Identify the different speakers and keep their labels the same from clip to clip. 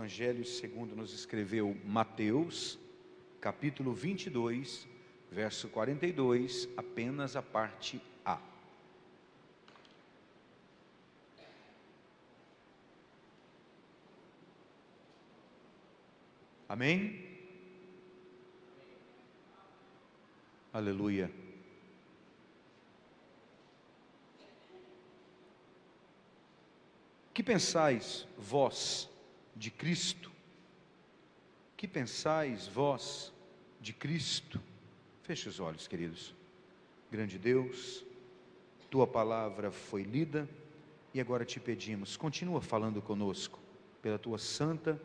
Speaker 1: Evangelho segundo nos escreveu Mateus, capítulo 22, verso 42, apenas a parte A. Amém? Aleluia. Que pensais vós de Cristo? Que pensais vós de Cristo? Feche os olhos, queridos. Grande Deus, tua palavra foi lida e agora te pedimos, continua falando conosco pela tua santa,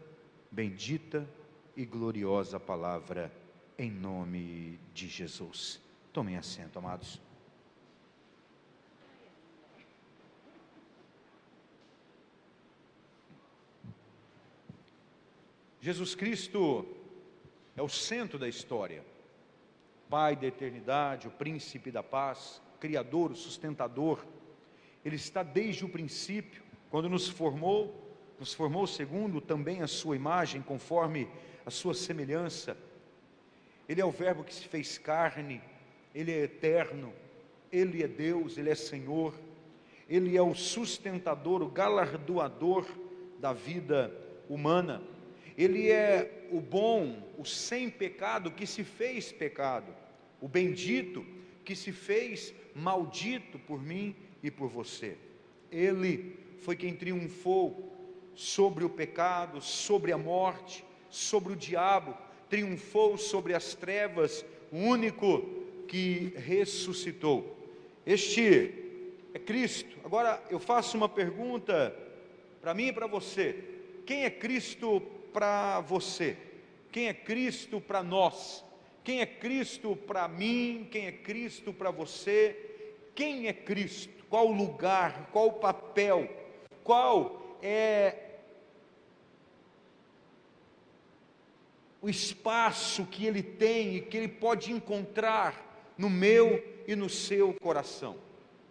Speaker 1: bendita e gloriosa palavra, em nome de Jesus. Tomem assento, amados. Jesus Cristo é o centro da história, Pai da eternidade, o príncipe da paz, Criador, o sustentador. Ele está desde o princípio, quando nos formou segundo também a sua imagem, conforme a sua semelhança. Ele é o verbo que se fez carne, Ele é eterno, Ele é Deus, Ele é Senhor, Ele é o sustentador, o galardoador da vida humana. Ele é o bom, o sem pecado que se fez pecado, o bendito que se fez maldito por mim e por você. Ele foi quem triunfou sobre o pecado, sobre a morte, sobre o diabo, triunfou sobre as trevas, o único que ressuscitou. Este é Cristo. Agora eu faço uma pergunta para mim e para você: quem é Cristo para você? Quem é Cristo para nós? Quem é Cristo para mim? Quem é Cristo para você? Quem é Cristo? Qual o lugar? Qual o papel? Qual é o espaço que Ele tem e que Ele pode encontrar no meu e no seu coração?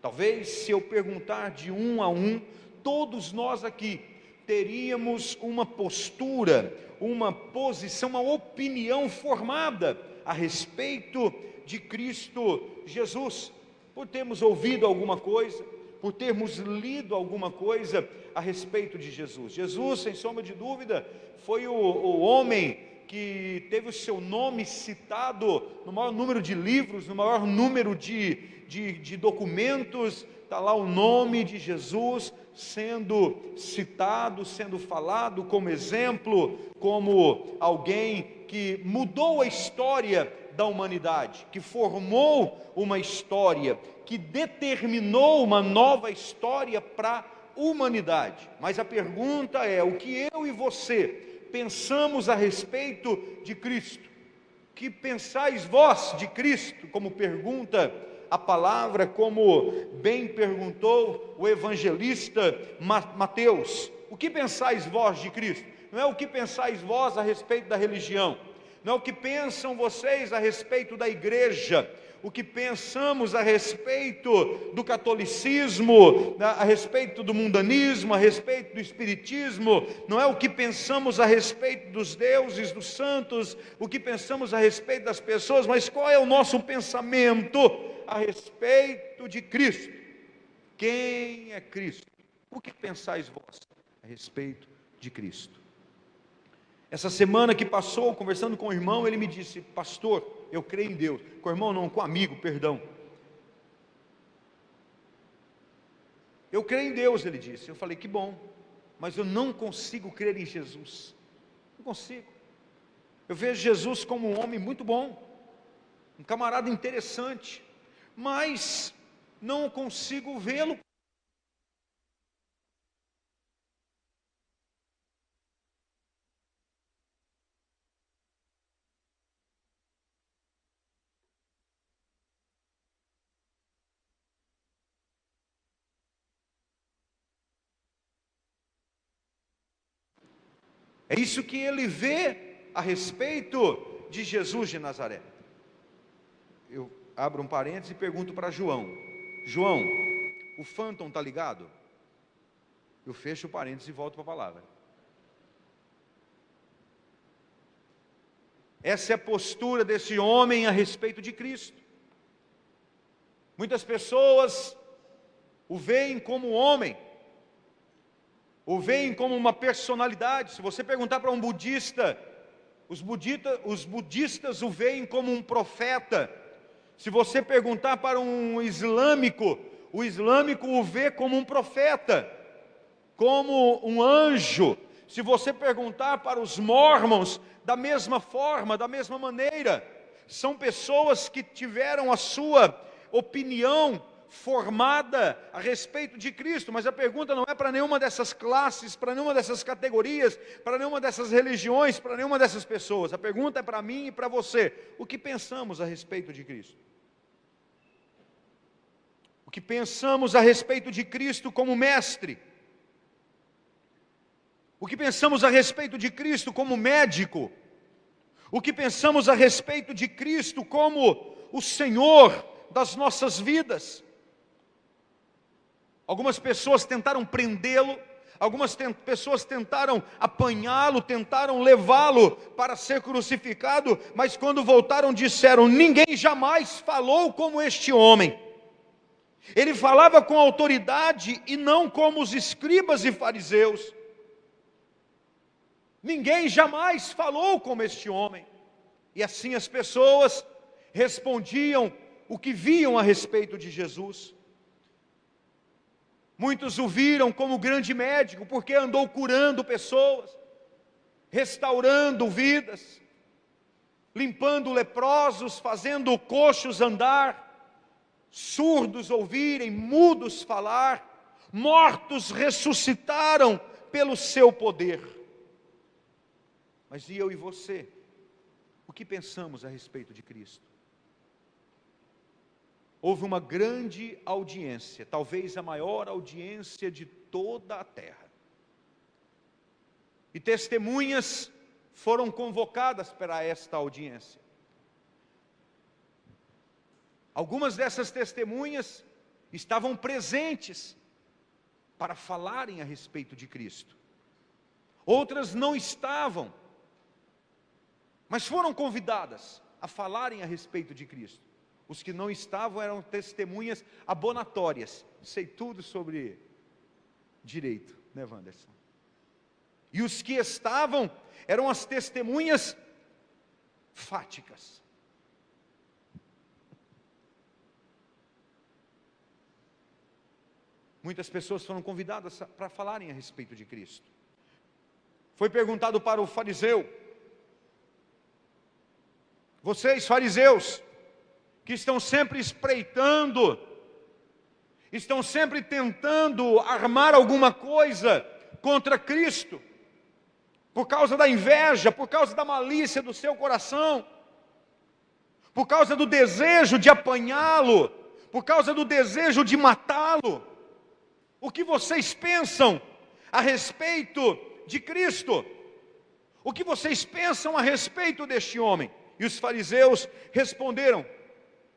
Speaker 1: Talvez, se eu perguntar de um a um, todos nós aqui teríamos uma postura, uma posição, uma opinião formada a respeito de Cristo Jesus, por termos ouvido alguma coisa, por termos lido alguma coisa a respeito de Jesus. Jesus, sem sombra de dúvida, foi o homem que teve o seu nome citado no maior número de livros, no maior número de documentos. Está lá o nome de Jesus sendo citado, sendo falado como exemplo, como alguém que mudou a história da humanidade, que formou uma história, que determinou uma nova história para a humanidade. Mas a pergunta é: o que eu e você pensamos a respeito de Cristo? Que pensais vós de Cristo? Como pergunta a palavra, como bem perguntou o evangelista Mateus. O que pensais vós de Cristo? Não é o que pensais vós a respeito da religião, não é o que pensam vocês a respeito da igreja, o que pensamos a respeito do catolicismo, a respeito do mundanismo, a respeito do espiritismo, não é o que pensamos a respeito dos deuses, dos santos, o que pensamos a respeito das pessoas, mas qual é o nosso pensamento a respeito de Cristo? Quem é Cristo? O que pensais vós a respeito de Cristo? Essa semana que passou, conversando com o irmão, ele me disse: pastor, eu creio em Deus. Com o irmão não, com o amigo, perdão. Eu creio em Deus, ele disse. Eu falei: que bom, mas eu não consigo crer em Jesus. Não consigo. Eu vejo Jesus como um homem muito bom, um camarada interessante, mas não consigo vê-lo. É isso que ele vê a respeito de Jesus de Nazaré. Eu abro um parênteses e pergunto para João: João, o Phantom está ligado? Eu fecho o parênteses e volto para a palavra. Essa é a postura desse homem a respeito de Cristo. Muitas pessoas o veem como homem, o veem como uma personalidade. Se você perguntar para um budista, os budistas o veem como um profeta. Se você perguntar para um islâmico, o islâmico o vê como um profeta, como um anjo. Se você perguntar para os mormons, da mesma forma, da mesma maneira. São pessoas que tiveram a sua opinião formada a respeito de Cristo, mas a pergunta não é para nenhuma dessas classes, para nenhuma dessas categorias, para nenhuma dessas religiões, para nenhuma dessas pessoas. A pergunta é para mim e para você: o que pensamos a respeito de Cristo? O que pensamos a respeito de Cristo como mestre? O que pensamos a respeito de Cristo como médico? O que pensamos a respeito de Cristo como o Senhor das nossas vidas? Algumas pessoas tentaram prendê-lo, algumas pessoas tentaram apanhá-lo, tentaram levá-lo para ser crucificado, mas quando voltaram disseram: ninguém jamais falou como este homem. Ele falava com autoridade e não como os escribas e fariseus. Ninguém jamais falou como este homem. E assim as pessoas respondiam o que viam a respeito de Jesus. Muitos o viram como grande médico, porque andou curando pessoas, restaurando vidas, limpando leprosos, fazendo coxos andar, surdos ouvirem, mudos falar, mortos ressuscitaram pelo seu poder. Mas e eu e você? O que pensamos a respeito de Cristo? Houve uma grande audiência, talvez a maior audiência de toda a terra. E testemunhas foram convocadas para esta audiência. Algumas dessas testemunhas estavam presentes para falarem a respeito de Cristo. Outras não estavam, mas foram convidadas a falarem a respeito de Cristo. Os que não estavam eram testemunhas abonatórias. Sei tudo sobre direito, né, Wanderson? E os que estavam eram as testemunhas fáticas. Muitas pessoas foram convidadas para falarem a respeito de Cristo. Foi perguntado para o fariseu: vocês, fariseus, que estão sempre espreitando, estão sempre tentando armar alguma coisa contra Cristo, por causa da inveja, por causa da malícia do seu coração, por causa do desejo de apanhá-lo, por causa do desejo de matá-lo. O que vocês pensam a respeito de Cristo? O que vocês pensam a respeito deste homem? E os fariseus responderam: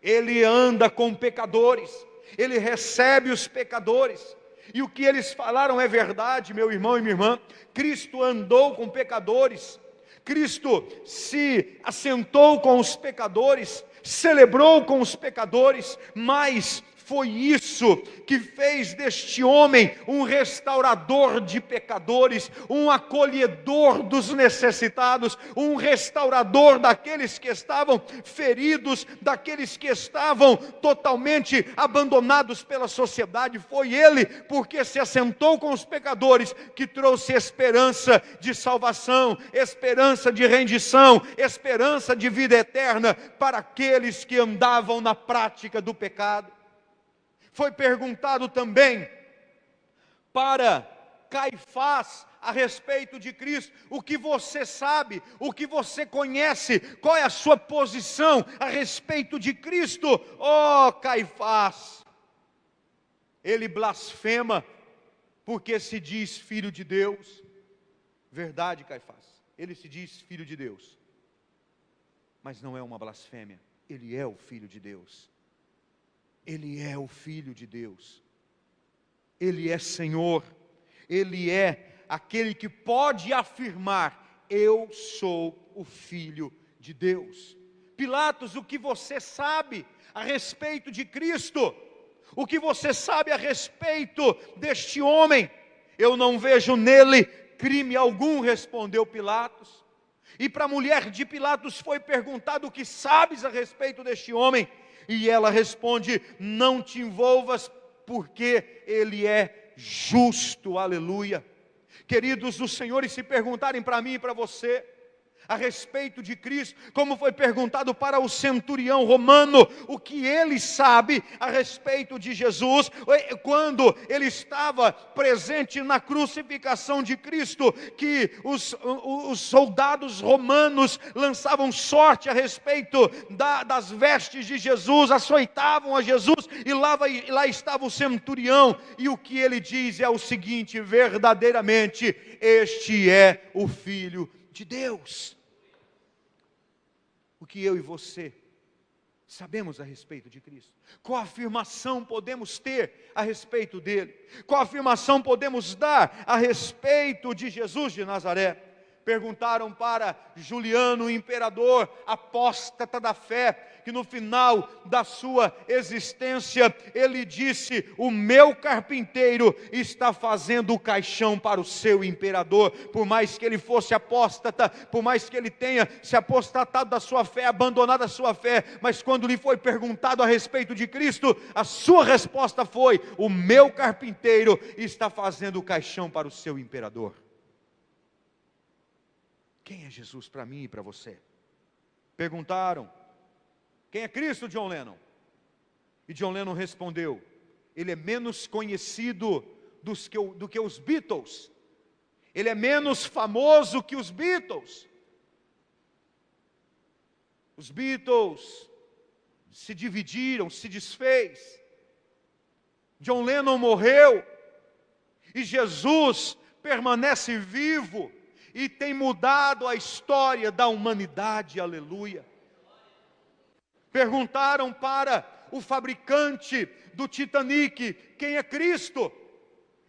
Speaker 1: ele anda com pecadores, ele recebe os pecadores. E o que eles falaram é verdade, meu irmão e minha irmã. Cristo andou com pecadores, Cristo se assentou com os pecadores, celebrou com os pecadores, mas foi isso que fez deste homem um restaurador de pecadores, um acolhedor dos necessitados, um restaurador daqueles que estavam feridos, daqueles que estavam totalmente abandonados pela sociedade. Foi ele, porque se assentou com os pecadores, que trouxe esperança de salvação, esperança de rendição, esperança de vida eterna para aqueles que andavam na prática do pecado. Foi perguntado também para Caifás a respeito de Cristo: o que você sabe, o que você conhece, qual é a sua posição a respeito de Cristo? Oh, Caifás, ele blasfema porque se diz filho de Deus. Verdade, Caifás, ele se diz filho de Deus, mas não é uma blasfêmia, ele é o filho de Deus. Ele é o Filho de Deus, Ele é Senhor, Ele é aquele que pode afirmar: eu sou o Filho de Deus. Pilatos, o que você sabe a respeito de Cristo? O que você sabe a respeito deste homem? Eu não vejo nele crime algum, respondeu Pilatos. E para a mulher de Pilatos foi perguntado: o que sabes a respeito deste homem? E ela responde: não te envolvas, porque ele é justo, aleluia. Queridos do Senhor, e se perguntarem para mim e para você a respeito de Cristo, como foi perguntado para o centurião romano, o que ele sabe a respeito de Jesus, quando ele estava presente na crucificação de Cristo, que os soldados romanos lançavam sorte a respeito das vestes de Jesus, açoitavam a Jesus, e lá estava o centurião, e o que ele diz é o seguinte: verdadeiramente, este é o Filho de Deus. O que eu e você sabemos a respeito de Cristo? Qual afirmação podemos ter a respeito dele? Qual afirmação podemos dar a respeito de Jesus de Nazaré? Perguntaram para Juliano, o imperador apóstata da fé, que no final da sua existência, ele disse: o meu carpinteiro está fazendo o caixão para o seu imperador. Por mais que ele fosse apóstata, por mais que ele tenha se apostatado da sua fé, abandonado a sua fé, mas quando lhe foi perguntado a respeito de Cristo, a sua resposta foi: o meu carpinteiro está fazendo o caixão para o seu imperador. Quem é Jesus para mim e para você? Perguntaram: quem é Cristo, John Lennon? E John Lennon respondeu: ele é menos conhecido do que os Beatles. Ele é menos famoso que os Beatles. Os Beatles se dividiram, se desfez. John Lennon morreu. E Jesus permanece vivo e tem mudado a história da humanidade, aleluia. Perguntaram para o fabricante do Titanic: quem é Cristo?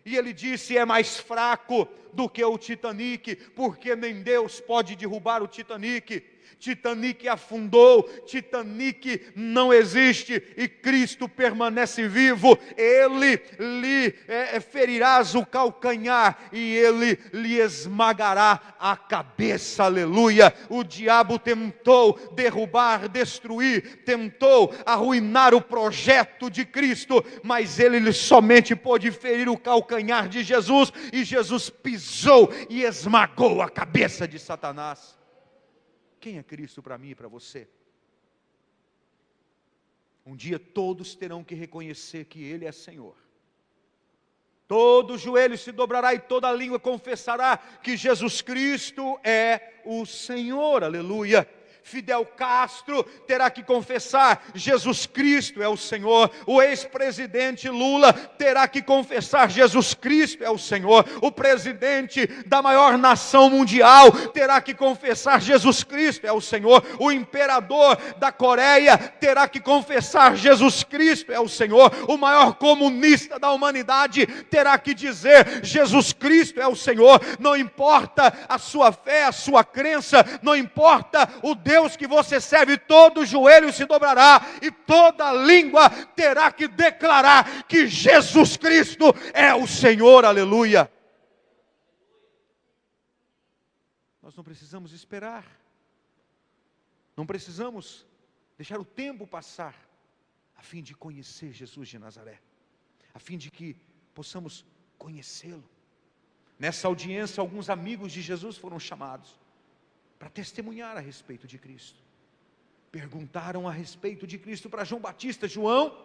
Speaker 1: E ele disse: é mais fraco do que o Titanic, porque nem Deus pode derrubar o Titanic. Titanic afundou, Titanic não existe, e Cristo permanece vivo. Ele lhe ferirás o calcanhar, e ele lhe esmagará a cabeça, aleluia. O diabo tentou derrubar, destruir, tentou arruinar o projeto de Cristo, mas ele somente pôde ferir o calcanhar de Jesus, e Jesus pisou e esmagou a cabeça de Satanás. Quem é Cristo para mim e para você? Um dia todos terão que reconhecer que Ele é Senhor. Todo joelho se dobrará e toda língua confessará que Jesus Cristo é o Senhor, aleluia. Fidel Castro terá que confessar: Jesus Cristo é o Senhor. O ex-presidente Lula terá que confessar: Jesus Cristo é o Senhor. O presidente da maior nação mundial terá que confessar: Jesus Cristo é o Senhor. O imperador da Coreia terá que confessar: Jesus Cristo é o Senhor. O maior comunista da humanidade terá que dizer: Jesus Cristo é o Senhor. Não importa a sua fé, a sua crença, não importa o Deus que você serve, todo joelho se dobrará e toda língua terá que declarar que Jesus Cristo é o Senhor, aleluia. Nós não precisamos esperar, não precisamos deixar o tempo passar, a fim de conhecer Jesus de Nazaré, a fim de que possamos conhecê-lo. Nessa audiência, alguns amigos de Jesus foram chamados para testemunhar a respeito de Cristo. Perguntaram a respeito de Cristo para João Batista: João,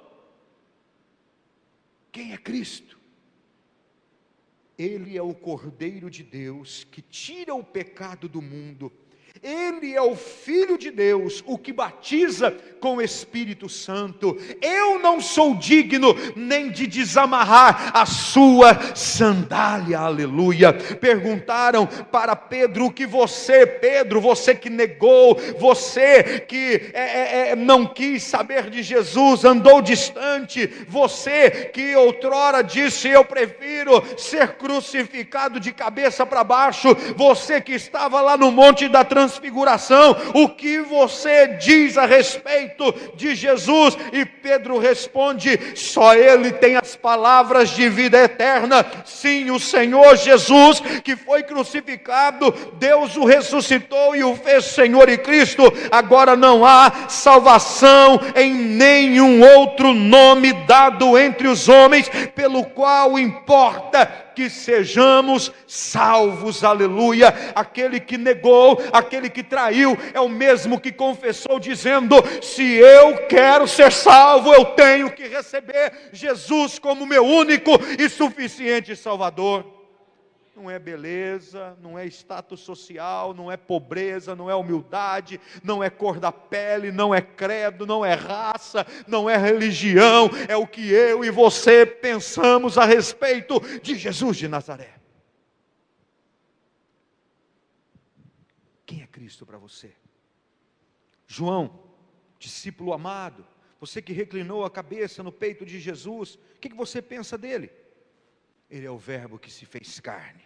Speaker 1: quem é Cristo? Ele é o Cordeiro de Deus que tira o pecado do mundo. Ele é o Filho de Deus, o que batiza com o Espírito Santo. Eu não sou digno nem de desamarrar a sua sandália, aleluia. Perguntaram para Pedro: o que você, Pedro, você que negou, você que não quis saber de Jesus, andou distante, você que outrora disse: eu prefiro ser crucificado de cabeça para baixo, você que estava lá no monte da transfiguração, transfiguração. O que você diz a respeito de Jesus? E Pedro responde: só Ele tem as palavras de vida eterna. Sim, o Senhor Jesus, que foi crucificado, Deus o ressuscitou e o fez Senhor e Cristo. Agora não há salvação em nenhum outro nome dado entre os homens, pelo qual importa que sejamos salvos. Aleluia. Aquele que negou, aquele que traiu, é o mesmo que confessou, dizendo: se eu quero ser salvo, eu tenho que receber Jesus como meu único e suficiente Salvador. Não é beleza, não é status social, não é pobreza, não é humildade, não é cor da pele, não é credo, não é raça, não é religião. É o que eu e você pensamos a respeito de Jesus de Nazaré. Quem é Cristo para você? João, discípulo amado, você que reclinou a cabeça no peito de Jesus, o que você pensa dele? Ele é o verbo que se fez carne,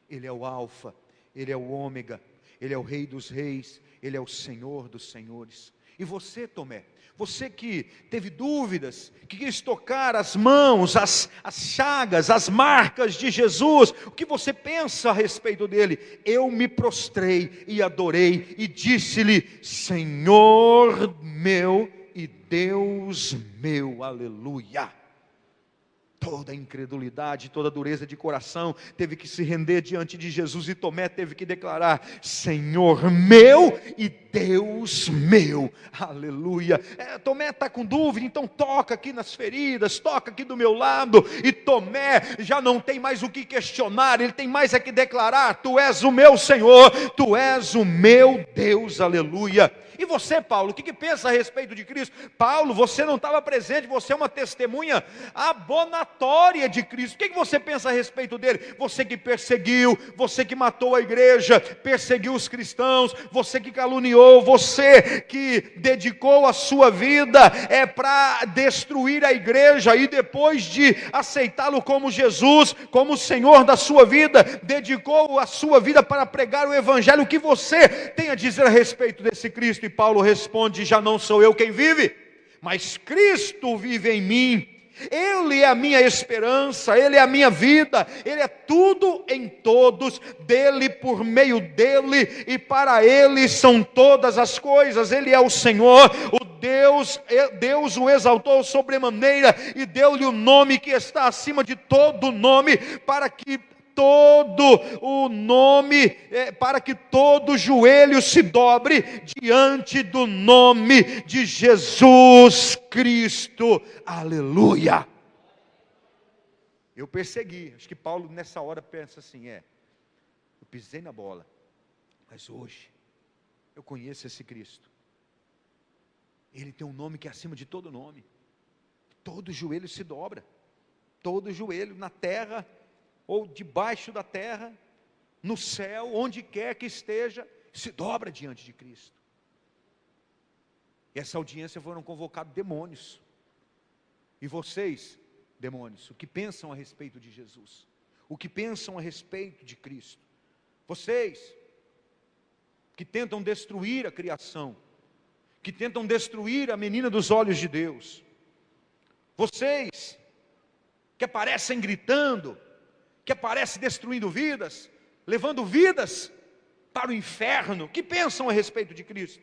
Speaker 1: Ele é o alfa, Ele é o ômega, Ele é o rei dos reis, Ele é o Senhor dos senhores. E você, Tomé, você que teve dúvidas, que quis tocar as mãos, as chagas, as marcas de Jesus, o que você pensa a respeito dele? Eu me prostrei e adorei e disse-lhe: Senhor meu e Deus meu. Aleluia. Toda incredulidade, toda dureza de coração teve que se render diante de Jesus, e Tomé teve que declarar: Senhor meu e Deus meu. Aleluia. Tomé está com dúvida, então toca aqui nas feridas, toca aqui do meu lado. E Tomé já não tem mais o que questionar, ele tem mais é que declarar: Tu és o meu Senhor, Tu és o meu Deus. Aleluia. E você, Paulo, o que pensa a respeito de Cristo? Paulo, você não estava presente, você é uma testemunha abonatória de Cristo. O que você pensa a respeito dele? Você que perseguiu, você que matou a igreja, perseguiu os cristãos, você que caluniou, você que dedicou a sua vida para destruir a igreja, e depois de aceitá-lo como Jesus, como Senhor da sua vida, dedicou a sua vida para pregar o evangelho. O que você tem a dizer a respeito desse Cristo? E Paulo responde: já não sou eu quem vive, mas Cristo vive em mim. Ele é a minha esperança, Ele é a minha vida, Ele é tudo em todos, dele, por meio dele e para Ele são todas as coisas. Ele é o Senhor, o Deus o exaltou sobremaneira e deu-lhe o nome que está acima de todo nome, para que todo joelho se dobre diante do nome de Jesus Cristo. Aleluia. Eu persegui, acho que Paulo nessa hora pensa assim: eu pisei na bola, mas hoje eu conheço esse Cristo. Ele tem um nome que é acima de todo nome. Todo joelho se dobra, todo joelho na terra ou debaixo da terra, no céu, onde quer que esteja, se dobra diante de Cristo. E essa audiência foram convocados demônios. E vocês, demônios, o que pensam a respeito de Jesus? O que pensam a respeito de Cristo? Vocês que tentam destruir a criação, que tentam destruir a menina dos olhos de Deus, vocês que aparecem gritando, que aparece destruindo vidas, levando vidas para o inferno, que pensam a respeito de Cristo?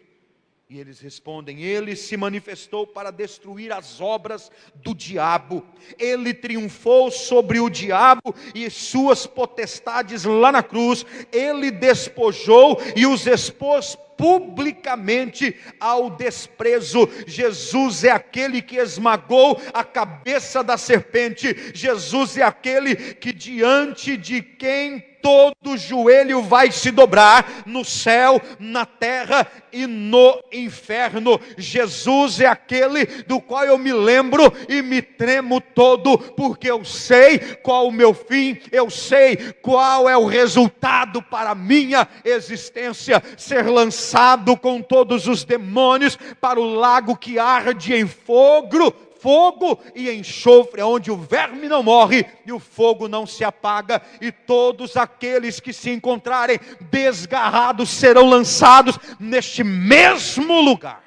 Speaker 1: E eles respondem: Ele se manifestou para destruir as obras do diabo. Ele triunfou sobre o diabo e suas potestades lá na cruz. Ele despojou e os expôs publicamente ao desprezo. Jesus é aquele que esmagou a cabeça da serpente. Jesus é aquele que diante de quem todo joelho vai se dobrar, no céu, na terra e no inferno. Jesus é aquele do qual eu me lembro e me tremo todo, porque eu sei qual o meu fim, eu sei qual é o resultado para a minha existência: ser lançado com todos os demônios para o lago que arde em fogo fogo e enxofre, onde o verme não morre e o fogo não se apaga, e todos aqueles que se encontrarem desgarrados serão lançados neste mesmo lugar.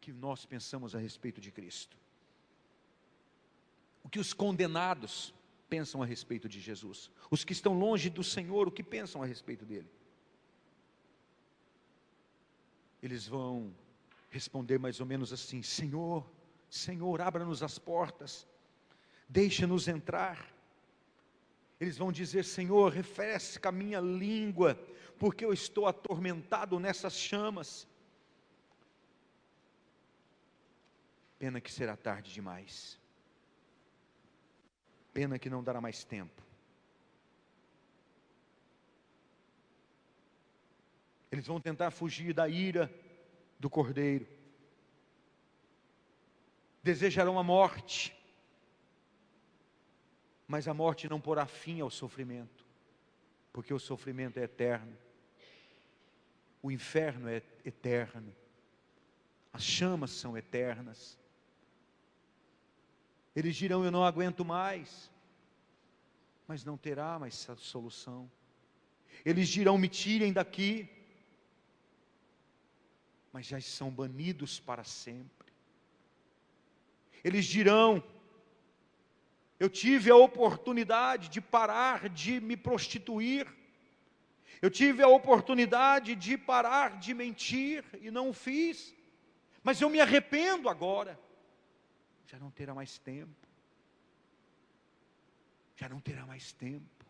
Speaker 1: Que nós pensamos a respeito de Cristo? O que os condenados pensam a respeito de Jesus? Os que estão longe do Senhor, o que pensam a respeito dele? Eles vão responder mais ou menos assim: Senhor, Senhor, abra-nos as portas, deixa-nos entrar. Eles vão dizer: Senhor, refresca a minha língua, porque eu estou atormentado nessas chamas. Pena que será tarde demais. Pena que não dará mais tempo. Eles vão tentar fugir da ira do Cordeiro. Desejarão a morte. Mas a morte não porá fim ao sofrimento, porque o sofrimento é eterno. O inferno é eterno. As chamas são eternas. Eles dirão: eu não aguento mais. Mas não terá mais solução. Eles dirão: me tirem daqui. Mas já são banidos para sempre. Eles dirão: eu tive a oportunidade de parar de me prostituir. Eu tive a oportunidade de parar de mentir e não o fiz. Mas eu me arrependo agora. Já não terá mais tempo. Já não terá mais tempo.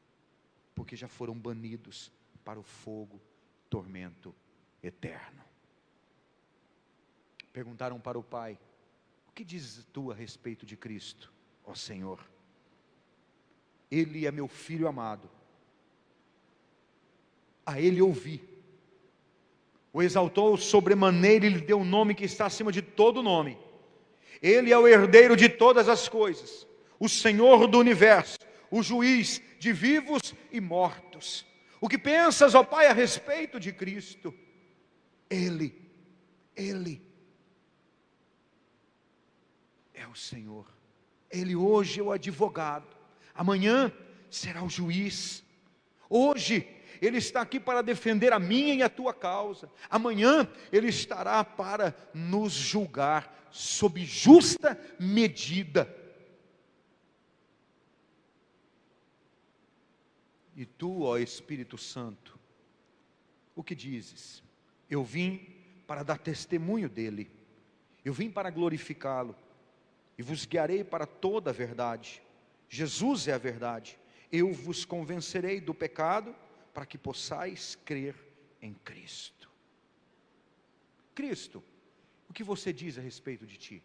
Speaker 1: Porque já foram banidos para o fogo, tormento eterno. Perguntaram para o Pai: o que dizes tu a respeito de Cristo, ó Senhor? Ele é meu Filho amado. A Ele ouvi. O exaltou sobremaneira e lhe deu um nome que está acima de todo nome. Ele é o herdeiro de todas as coisas, o Senhor do universo, o juiz de vivos e mortos. O que pensas, ó Pai, a respeito de Cristo? Ele é o Senhor. Ele hoje é o advogado, amanhã será o juiz. Hoje Ele está aqui para defender a minha e a tua causa. Amanhã Ele estará para nos julgar sob justa medida. E tu, ó Espírito Santo, o que dizes? Eu vim para dar testemunho dele. Eu vim para glorificá-lo. E vos guiarei para toda a verdade. Jesus é a verdade. Eu vos convencerei do pecado, para que possais crer em Cristo. Cristo, o que você diz a respeito de ti?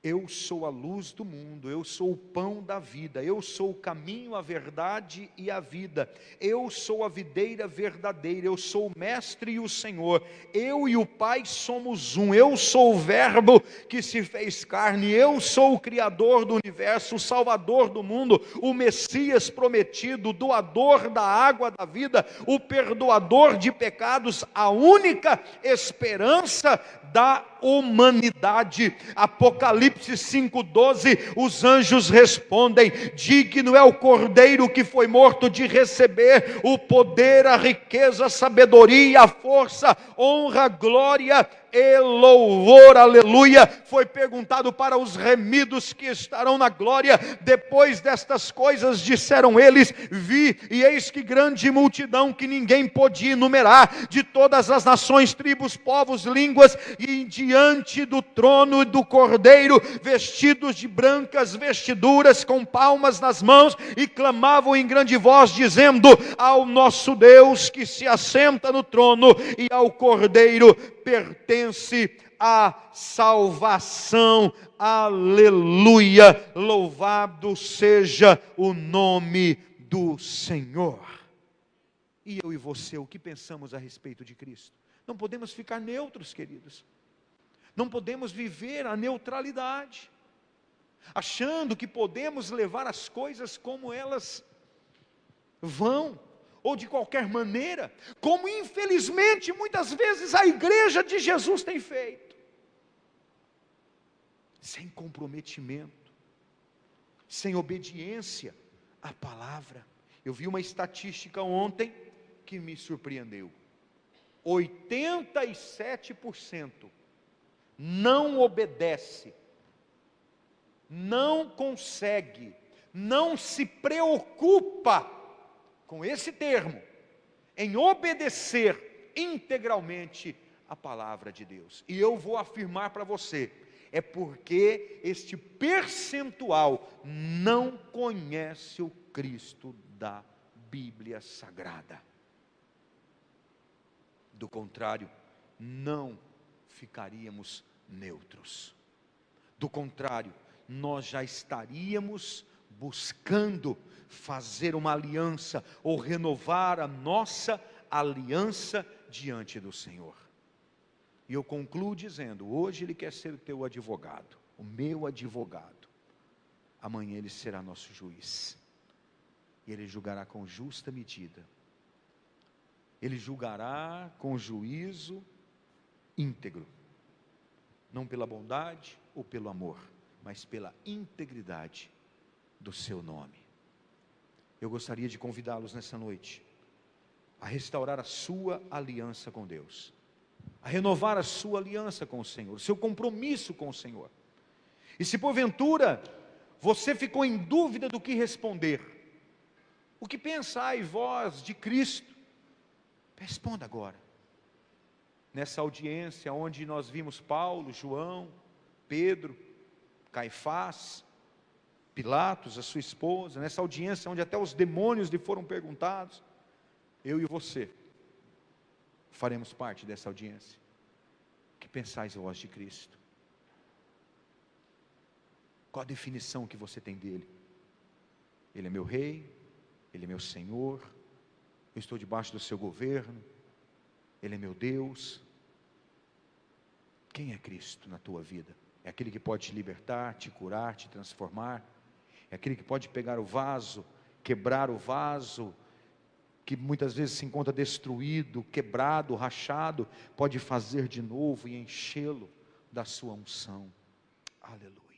Speaker 1: Eu sou a luz do mundo, eu sou o pão da vida, eu sou o caminho, a verdade e a vida, eu sou a videira verdadeira, eu sou o mestre e o Senhor, eu e o Pai somos um, eu sou o verbo que se fez carne, eu sou o Criador do universo, o Salvador do mundo, o Messias prometido, o doador da água da vida, o perdoador de pecados, a única esperança da humanidade. Apocalipse 5:12, os anjos respondem: digno é o Cordeiro que foi morto de receber o poder, a riqueza, a sabedoria, a força, honra, glória e louvor, aleluia. Foi perguntado para os remidos que estarão na glória. Depois destas coisas disseram eles: vi, e eis que grande multidão que ninguém podia enumerar, de todas as nações, tribos, povos, línguas, e diante do trono e do Cordeiro, vestidos de brancas vestiduras, com palmas nas mãos, e clamavam em grande voz, dizendo: ao nosso Deus que se assenta no trono e ao Cordeiro pertence a salvação, aleluia, louvado seja o nome do Senhor. E eu e você, o que pensamos a respeito de Cristo? Não podemos ficar neutros, queridos. Não podemos viver a neutralidade, achando que podemos levar as coisas como elas vão, ou de qualquer maneira, como infelizmente muitas vezes a igreja de Jesus tem feito. sem comprometimento, sem obediência à palavra. Eu vi uma estatística ontem que me surpreendeu: 87% não obedece, não consegue, não se preocupa com esse termo, em obedecer integralmente a palavra de Deus. E eu vou afirmar para você, é porque este percentual não conhece o Cristo da Bíblia Sagrada. Do contrário, não ficaríamos neutros. Do contrário, nós já estaríamos buscando fazer uma aliança ou renovar a nossa aliança diante do Senhor. E eu concluo dizendo: hoje Ele quer ser o teu advogado, o meu advogado. Amanhã Ele será nosso juiz. E Ele julgará com justa medida. Ele julgará com juízo íntegro. Não pela bondade ou pelo amor, mas pela integridade do seu nome. Eu gostaria de convidá-los nessa noite a restaurar a sua aliança com Deus, a renovar a sua aliança com o Senhor, o seu compromisso com o Senhor. E se porventura você ficou em dúvida do que responder, o que pensais vós de Cristo? Responda agora. Nessa audiência onde nós vimos Paulo, João, Pedro, Caifás, Pilatos, a sua esposa, nessa audiência onde até os demônios lhe foram perguntados, eu e você faremos parte dessa audiência. O que pensais vós de Cristo? Qual a definição que você tem dele? Ele é meu rei, ele é meu Senhor, eu estou debaixo do seu governo, ele é meu Deus. Quem é Cristo na tua vida? É aquele que pode te libertar, te curar, te transformar? É aquele que pode pegar o vaso, quebrar o vaso, que muitas vezes se encontra destruído, quebrado, rachado, pode fazer de novo e enchê-lo da sua unção? Aleluia.